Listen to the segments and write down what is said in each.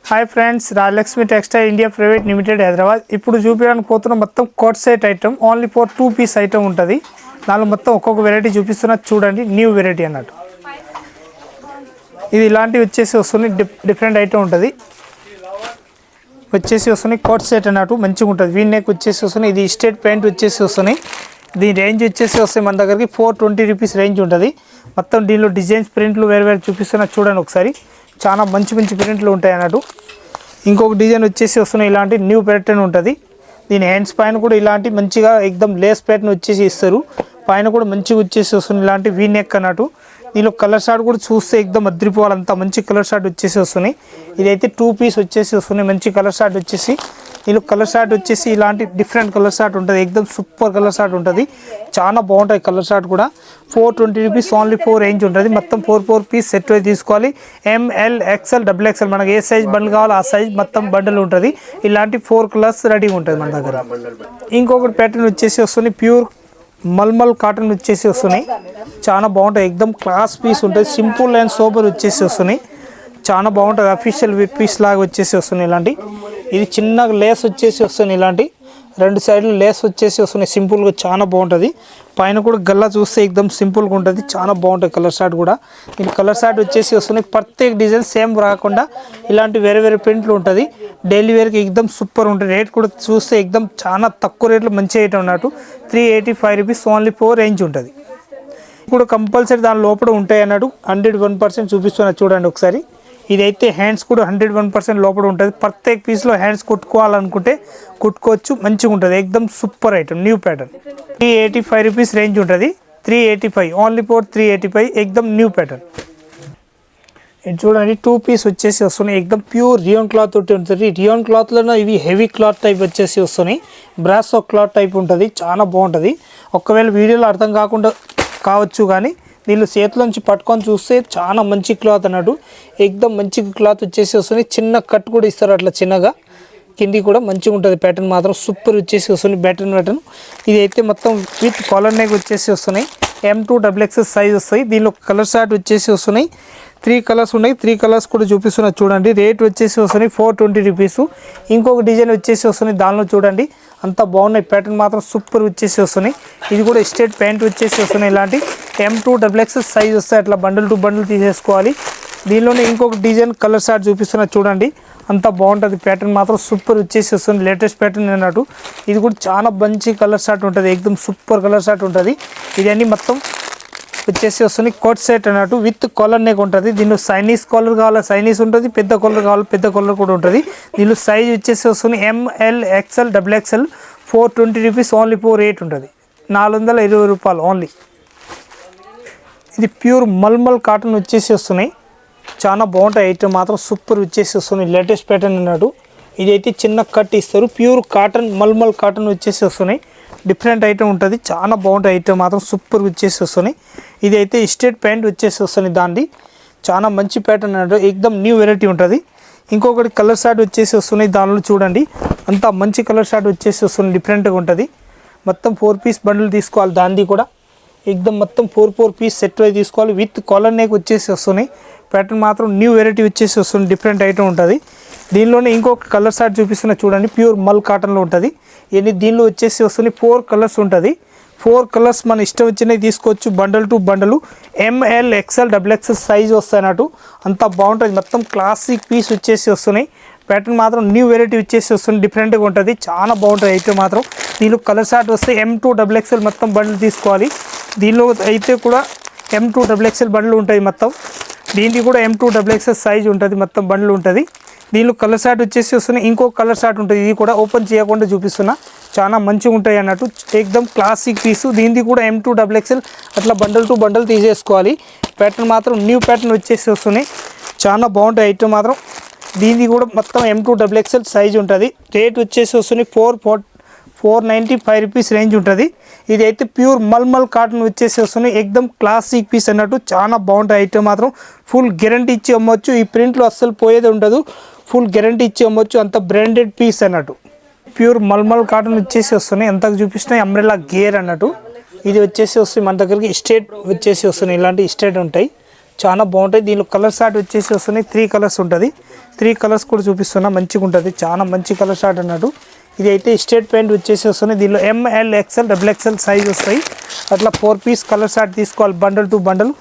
High friends Rajalakshmi textile India private limited Hyderabad ఇప్పుడు చూపించడానికి పోతున్న మొత్తం coat set item only for 2 piece item ఉంటది నాలో మొత్తం ఒక్కొక్క వెరైటీ చూపిస్తున్నా చూడండి న్యూ వెరైటీ అన్నట్టు ఇది ఇలాంటి వచ్చేసి వస్తుంది డిఫరెంట్ ఐటమ్ ఉంటది వచ్చేసి వస్తుంది కోట్ సెట్ అన్నట్టు మంచిగా ఉంటది వీ నెక్ వచ్చేసి వస్తుంది ఇది స్ట్రైట్ ప్యాంట్ వచ్చేసి వస్తుంది దీని రేంజ్ వచ్చేసి వస్తుంది మన దగ్గరికి 420 రూపాయస్ రేంజ్ ఉంటది మొత్తం దీనిలో డిజైన్స్ ప్రింట్లు వేరే వేరే చూపిస్తున్నా చూడండి ఒకసారి చాలా మంచి మంచి ప్రింట్లు ఉంటాయి అన్నట్టు ఇంకొక డిజైన్ వచ్చేసి వస్తుంది ఇలాంటి న్యూ ప్యాటర్న్ ఉంటుంది దీని హ్యాండ్స్ పైన కూడా ఇలాంటి మంచిగా ఎక్దమ్ లేస్ ప్యాటర్న్ వచ్చేసి ఇస్తారు పైన కూడా మంచిగా వచ్చేసి వస్తుంది ఇలాంటి వీ నెక్ అన్నట్టు దీనిలో కలర్ షార్ట్ కూడా చూస్తే ఎక్దమ్ అద్రిపోవాలంత మంచి కలర్ షార్ట్ వచ్చేసి వస్తుంది ఇదైతే 2 పీస్ వచ్చేసి వస్తుంది మంచి కలర్ షార్ట్ వచ్చేసి దీనిలో కలర్ షార్ట్ వచ్చేసి ఇలాంటి డిఫరెంట్ కలర్ షార్ట్ ఉంటుంది ఎక్దమ్ సూపర్ కలర్ షార్ట్ ఉంటుంది చాలా బాగుంటాయి కలర్ షార్ట్ కూడా 420 రూపీస్ ఓన్లీ 4 రేంజ్ ఉంటుంది మొత్తం 4 పీస్ సెట్ అయితే తీసుకోవాలి ML XL XXL మనకి ఏ సైజ్ బండిల్ కావాలో ఆ సైజ్ మొత్తం బండిల్ ఉంటుంది ఇలాంటి 4 కలర్స్ రెడీగా ఉంటుంది మన దగ్గర ఇంకొకటి ప్యాటర్న్ వచ్చేసి వస్తుంది ప్యూర్ మల్మల్ కాటన్ వచ్చేసి వస్తున్నాయి చాలా బాగుంటాయి ఎక్దమ్ క్లాస్ పీస్ ఉంటుంది సింపుల్ అండ్ సూపర్ వచ్చేసి వస్తున్నాయి చాలా బాగుంటుంది అఫీషియల్ పీస్ లాగా వచ్చేసి వస్తుంది ఇలాంటి ఇది చిన్న లేస్ వచ్చేసి వస్తుంది ఇలాంటి రెండు సైడ్లు లేస్ వచ్చేసి వస్తున్నాయి సింపుల్గా చాలా బాగుంటుంది పైన కూడా గల్లా చూస్తే ఎక్దమ్ సింపుల్గా ఉంటుంది చాలా బాగుంటుంది కలర్ షార్ట్ కూడా ఇది కలర్ షార్ట్ వచ్చేసి వస్తున్నాయి ప్రత్యేక డిజైన్ సేమ్ రాకుండా ఇలాంటి వేరే వేరే ప్రింట్లు ఉంటుంది డైలీ వేర్కి ఎక్దమ్ సూపర్ ఉంటుంది రేట్ కూడా చూస్తే ఎక్దమ్ చాలా తక్కువ రేట్లో మంచి ఐటమ్ అన్నట్టు 385 రూపీస్ ఓన్లీ 4 రేంజ్ ఉంటుంది ఇప్పుడు కంపల్సరీ దాని లోపల ఉంటాయి అన్నట్టు 101% చూపిస్తున్నా చూడండి ఒకసారి ఇదైతే హ్యాండ్స్ కూడా 101% లోపల ఉంటుంది ప్రత్యేక పీస్లో హ్యాండ్స్ కుట్టుకోవాలనుకుంటే కుట్టుకోవచ్చు మంచిగా ఉంటుంది ఎక్దమ్ super item new pattern 385 rupees range ఉంటుంది 385 ఓన్లీ ఫర్ 385 ఎక్దమ్ న్యూ ప్యాటర్న్ ఇది చూడండి 2 పీస్ వచ్చేసి వస్తున్నాయి ఎక్దమ్ ప్యూర్ రియోన్ క్లాత్ తోటి ఉంటుంది రియోన్ క్లాత్లో ఇవి హెవీ క్లాత్ టైప్ వచ్చేసి వస్తున్నాయి బ్రాసో క్లాత్ టైప్ ఉంటుంది చాలా బాగుంటుంది ఒకవేళ వీడియోలో అర్థం కాకుండా కావచ్చు కానీ దీనిలో చేతిలోంచి పట్టుకొని చూస్తే చాలా మంచి క్లాత్ అన్నట్టు ఎక్దమ్ మంచి క్లాత్ వచ్చేసి వస్తుంది చిన్న కట్ కూడా ఇస్తారు అట్లా చిన్నగా కింది కూడా మంచిగా ఉంటుంది ప్యాటర్న్ మాత్రం సూపర్ వచ్చేసి వస్తుంది ప్యాటర్న్ ఇది అయితే మొత్తం విత్ కాలర్ నెక్ వచ్చేసి వస్తున్నాయి M2 XXL సైజ్ వస్తాయి దీనిలో కలర్ షార్ట్ వచ్చేసి వస్తున్నాయి 3 కలర్స్ ఉన్నాయి 3 కలర్స్ కూడా చూపిస్తున్నా చూడండి రేట్ వచ్చేసి వస్తున్నాయి 420 రూపీస్ ఇంకొక డిజైన్ వచ్చేసి వస్తున్నాయి దానిలో చూడండి అంత బాగున్నాయి ప్యాటర్న్ మాత్రం సూపర్ వచ్చేసి వస్తున్నాయి ఇది కూడా స్ట్రైట్ ప్యాంట్ వచ్చేసి వస్తున్నాయి ఇలాంటి M2 XXL సైజ్ వస్తాయి అట్లా బండిల్ టు బండిల్ తీసేసుకోవాలి దీనిలోనే ఇంకొక డిజైన్ కలర్ షార్ట్ చూపిస్తున్నా చూడండి అంత బాగుంటుంది ప్యాటర్న్ మాత్రం సూపర్ వచ్చేసి వస్తుంది లేటెస్ట్ ప్యాటర్న్ అన్నట్టు ఇది కూడా చాలా మంచి కలర్ షార్ట్ ఉంటుంది ఎక్దమ్ సూపర్ కలర్ షార్ట్ ఉంటుంది ఇదన్నీ మొత్తం వచ్చేసి వస్తుంది కోట్ సెట్ అన్నట్టు విత్ కాలర్ నెక్ ఉంటుంది దీనిలో సైనీస్ కాలర్ కావాలా సైనీస్ ఉంటుంది పెద్ద కాలర్ కావాలి పెద్ద కాలర్ కూడా ఉంటుంది దీనిలో సైజ్ వచ్చేసి వస్తుంది ML XL XXL 420 rupees only 4 rate ఉంటుంది 420 రూపాయలు ఓన్లీ ఇది ప్యూర్ మల్మల్ కాటన్ వచ్చేసి వస్తున్నాయి చాలా బాగుంటాయి ఐటమ్ మాత్రం సూపర్ వచ్చేసి వస్తుంది లేటెస్ట్ ప్యాటర్న్ అన్నట్టు ఇదైతే చిన్న కట్ ఇస్తారు ప్యూర్ కాటన్ మల్మల్ కాటన్ వచ్చేసి వస్తున్నాయి డిఫరెంట్ ఐటమ్ ఉంటుంది చాలా బాగుంటాయి ఐటమ్ మాత్రం సూపర్ వచ్చేసి వస్తున్నాయి ఇదైతే స్ట్రైట్ ప్యాంట్ వచ్చేసి వస్తుంది దాన్ని చాలా మంచి ప్యాటర్న్ అన్నట్టు ఎక్దమ్ న్యూ వెరైటీ ఉంటుంది ఇంకొకటి కలర్ షార్ట్ వచ్చేసి వస్తున్నాయి దానిలో చూడండి అంత మంచి కలర్ షార్ట్ వచ్చేసి వస్తుంది డిఫరెంట్గా ఉంటుంది మొత్తం 4 పీస్ బండిల్ తీసుకోవాలి దాన్ని కూడా ఎక్దమ్ మొత్తం 4 పీస్ సెట్ అయి తీసుకోవాలి విత్ కాలర్ నెక్ వచ్చేసి వస్తున్నాయి ప్యాటర్న్ మాత్రం న్యూ వెరైటీ వచ్చేసి వస్తుంది డిఫరెంట్ ఐటమ్ ఉంటుంది దీనిలోనే ఇంకొక కలర్ షార్ట్ చూపిస్తున్నా చూడండి ప్యూర్ మల్ కాటన్లో ఉంటుంది ఇవన్నీ దీనిలో వచ్చేసి వస్తుంది 4 కలర్స్ ఉంటుంది 4 కలర్స్ మన ఇష్టం వచ్చినవి తీసుకోవచ్చు బండల్ టు బండలు ML XL XXL సైజ్ వస్తాయి అన్నట్టు అంత బాగుంటుంది మొత్తం క్లాసిక్ పీస్ వచ్చేసి వస్తున్నాయి ప్యాటర్న్ మాత్రం న్యూ వెరైటీ వచ్చేసి వస్తుంది డిఫరెంట్గా ఉంటుంది చాలా బాగుంటుంది అయితే మాత్రం దీనిలో కలర్ షార్ట్ వస్తే M2 XXL మొత్తం బండిల్ తీసుకోవాలి దీనిలో అయితే కూడా M2 XXL బండ్లు ఉంటాయి మొత్తం దీనికి కూడా M2 XXL సైజ్ ఉంటుంది మొత్తం బండ్లు ఉంటుంది దీనిలో కలర్ షార్ట్ వచ్చేసి వస్తున్నాయి ఇంకొక కలర్ షార్ట్ ఉంటుంది ఇది కూడా ఓపెన్ చేయకుండా చూపిస్తున్నా చాలా మంచిగా ఉంటాయి అన్నట్టు ఎక్దమ్ క్లాసిక్ పీసు దీనికి కూడా M2 XXL అట్లా బండల్ టు బండల్ తీసేసుకోవాలి ప్యాటర్న్ మాత్రం న్యూ ప్యాటర్న్ వచ్చేసి వస్తున్నాయి చాలా బాగుంటాయి ఐటమ్ మాత్రం దీనికి కూడా మొత్తం M2 XXL సైజ్ ఉంటుంది రేట్ వచ్చేసి వస్తున్నాయి 495 రూపీస్ రేంజ్ ఉంటుంది ఇది అయితే ప్యూర్ మల్మల్ కాటన్ వచ్చేసి వస్తున్నాయి ఎక్దమ్ క్లాసిక్ పీస్ అన్నట్టు చాలా బాగుంటాయి ఐటమ్ మాత్రం ఫుల్ గ్యారంటీ ఇచ్చి అమ్మొచ్చు ఈ ప్రింట్లో అస్సలు పోయేది ఉండదు ఫుల్ గ్యారంటీ ఇచ్చి అమ్మొచ్చు అంత బ్రాండెడ్ పీస్ అన్నట్టు ప్యూర్ మల్మల్ కాటన్ వచ్చేసి వస్తున్నాయి ఎంతకు చూపిస్తున్నాయి అంబ్రెల్లా గేర్ అన్నట్టు ఇది వచ్చేసి వస్తుంది మన దగ్గరికి స్ట్రైట్ వచ్చేసి వస్తున్నాయి ఇలాంటి స్ట్రైట్ ఉంటాయి చాలా బాగుంటాయి. దీనిలో కలర్ షార్ట్ వచ్చేసి వస్తున్నాయి 3 కలర్స్ ఉంటుంది. 3 కలర్స్ కూడా చూపిస్తున్నా, మంచిగా ఉంటుంది, చాలా మంచి కలర్ షార్ట్ అన్నట్టు. ఇది అయితే స్ట్రేట్ ప్యాంట్ వచ్చేసి వస్తున్నాయి. దీనిలో ML XL XXL సైజ్ వస్తాయి. అట్లా 4 పీస్ కలర్ షార్ట్ తీసుకోవాలి, బండల్ టు బండల్.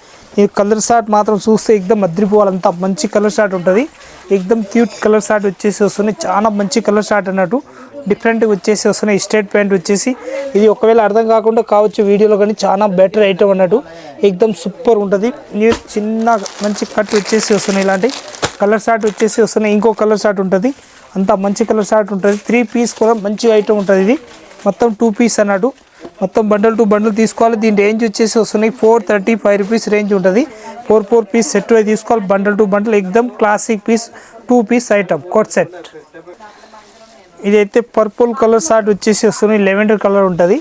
ఈ కలర్ షార్ట్ మాత్రం చూస్తే ఎక్దమ్ అద్రిపోవాలంతా మంచి కలర్ షార్ట్ ఉంటుంది. ఎక్దమ్ క్యూట్ కలర్ షార్ట్ వచ్చేసి వస్తున్నాయి, చాలా మంచి కలర్ షార్ట్ అన్నట్టు. డిఫరెంట్గా వచ్చేసి వస్తున్నాయి. స్ట్రేట్ ప్యాంట్ వచ్చేసి ఇది ఒకవేళ అర్థం కాకుండా కావచ్చు వీడియోలో, కానీ చాలా బెటర్ ఐటమ్ అన్నట్టు. ఎక్దమ్ సూపర్ ఉంటుంది. చిన్న మంచి కట్ వచ్చేసి వస్తున్నాయి. ఇలాంటి కలర్ షార్ట్ వచ్చేసి వస్తున్నాయి. ఇంకో కలర్ షార్ట్ ఉంటుంది, అంతా మంచి కలర్ షార్ట్ ఉంటుంది. 3 పీస్ కూడా మంచి ఐటమ్ ఉంటుంది. ఇది మొత్తం 2 పీస్ అన్నట్టు. మొత్తం బండల్ టు బండల్ తీసుకోవాలి. దీని రేంజ్ వచ్చేసి వస్తున్నాయి 435 రూపీస్ రేంజ్ ఉంటుంది. 4 పీస్ సెట్ తీసుకోవాలి, బండల్ టు బండల్. ఎక్దమ్ classic piece 2 piece item coat set. ఇదైతే పర్పుల్ కలర్ షార్ట్ వచ్చేసి వస్తున్నాయి, లెవెండర్ కలర్ ఉంటుంది,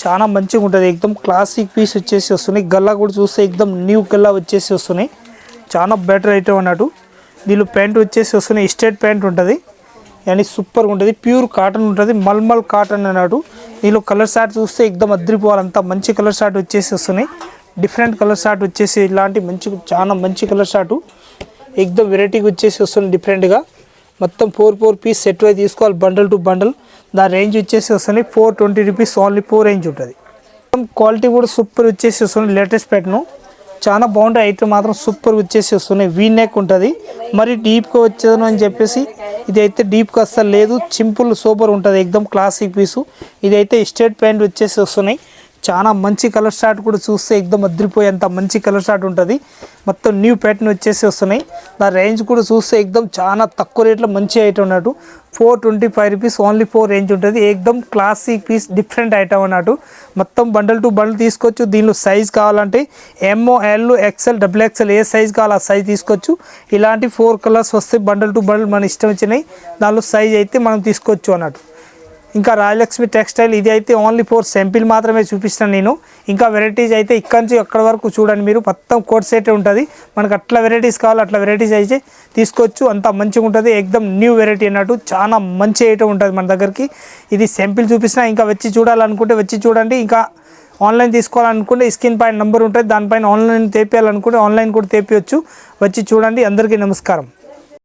చాలా మంచిగా ఉంటుంది. ఎక్దమ్ క్లాసిక్ పీస్ వచ్చేసి వస్తున్నాయి. గల్లా కూడా చూస్తే ఎక్దమ్ న్యూ గల్లా వచ్చేసి వస్తున్నాయి, చాలా బెటర్ ఐటమ్ అన్నట్టు. దీనిలో ప్యాంట్ వచ్చేసి వస్తున్నాయి, స్ట్రేట్ ప్యాంట్ ఉంటుంది, కానీ సూపర్గా ఉంటుంది. ప్యూర్ కాటన్ ఉంటుంది, మల్మల్ కాటన్ అన్నట్టు. దీనిలో కలర్ షార్ట్ చూస్తే ఎక్దమ్ అద్రిపోవాలంతా మంచి కలర్ షార్ట్ వచ్చేసి వస్తున్నాయి. డిఫరెంట్ కలర్ షార్ట్ వచ్చేసి ఇలాంటి మంచి చాలా మంచి కలర్ షార్టు ఎక్దమ్ వెరైటీగా వచ్చేసి వస్తుంది డిఫరెంట్గా. మొత్తం 4 పీస్ సెట్ అయి తీసుకోవాలి, బండల్ టు బండల్. దాని రేంజ్ వచ్చేసి వస్తుంది 420 రూపీస్ ఓన్లీ 4 రేంజ్ ఉంటుంది. క్వాలిటీ కూడా సూపర్ వచ్చేసి వస్తుంది. లేటెస్ట్ ప్యాటర్న్ చాలా బాగుంటాయి. ఐటమ్ మాత్రం సూపర్ వచ్చేసి వస్తున్నాయి. వీ నెక్ ఉంటుంది, మరి డీప్గా వచ్చేది అని చెప్పేసి ఇది అయితే డీప్గా అస్సలు లేదు, సింపుల్ సూపర్ ఉంటుంది. ఎక్దమ్ క్లాసిక్ పీసు. ఇదైతే స్ట్రేట్ ప్యాంట్ వచ్చేసి వస్తున్నాయి. చాలా మంచి కలర్ షార్ట్ కూడా చూస్తే ఎక్దమ్ అద్రిపోయేంత మంచి కలర్ షార్ట్ ఉంటుంది. మొత్తం న్యూ ప్యాటర్న్ వచ్చేసి వస్తున్నాయి. దాని రేంజ్ కూడా చూస్తే ఎక్దమ్ చాలా తక్కువ రేట్లో మంచి ఐటమ్ అన్నట్టు. 425 రూపీస్ ఓన్లీ 4 రేంజ్ ఉంటుంది. ఎక్దమ్ క్లాసిక్ పీస్, డిఫరెంట్ ఐటమ్ అన్నట్టు. మొత్తం బండల్ టు బండల్ తీసుకోవచ్చు. దీనిలో సైజ్ కావాలంటే ML XL XXL ఏ సైజ్ కావాలో ఆ సైజ్ తీసుకోవచ్చు. ఇలాంటి 4 కలర్స్ వస్తాయి, బండల్ టు బండల్ మన ఇష్టం వచ్చినాయి. దానిలో సైజ్ అయితే మనం తీసుకోవచ్చు అన్నట్టు. ఇంకా రాయలక్ష్మి టెక్స్టైల్ ఇది అయితే ఓన్లీ 4 శాంపిల్ మాత్రమే చూపిస్తాను నేను. ఇంకా వెరైటీస్ అయితే ఇక్కడ నుంచి అక్కడ వరకు చూడండి మీరు, మొత్తం కోట్ సెట్ ఉంటుంది. మనకు అట్లా వెరైటీస్ కావాలి అట్లా వెరైటీస్ అయితే తీసుకోవచ్చు, అంత మంచిగా ఉంటుంది. ఎక్దమ్ న్యూ వెరైటీ అన్నట్టు, చాలా మంచి ఐటమ్ ఉంటుంది మన దగ్గరికి. ఇది శాంపిల్ చూపిస్తున్నా, ఇంకా వచ్చి చూడాలనుకుంటే వచ్చి చూడండి. ఇంకా ఆన్లైన్ తీసుకోవాలనుకుంటే స్క్రీన్ పైన నెంబర్ ఉంటుంది, దానిపైన ఆన్లైన్ తెప్పియాలనుకుంటే ఆన్లైన్ కూడా తెప్పియచ్చు. వచ్చి చూడండి. అందరికీ నమస్కారం.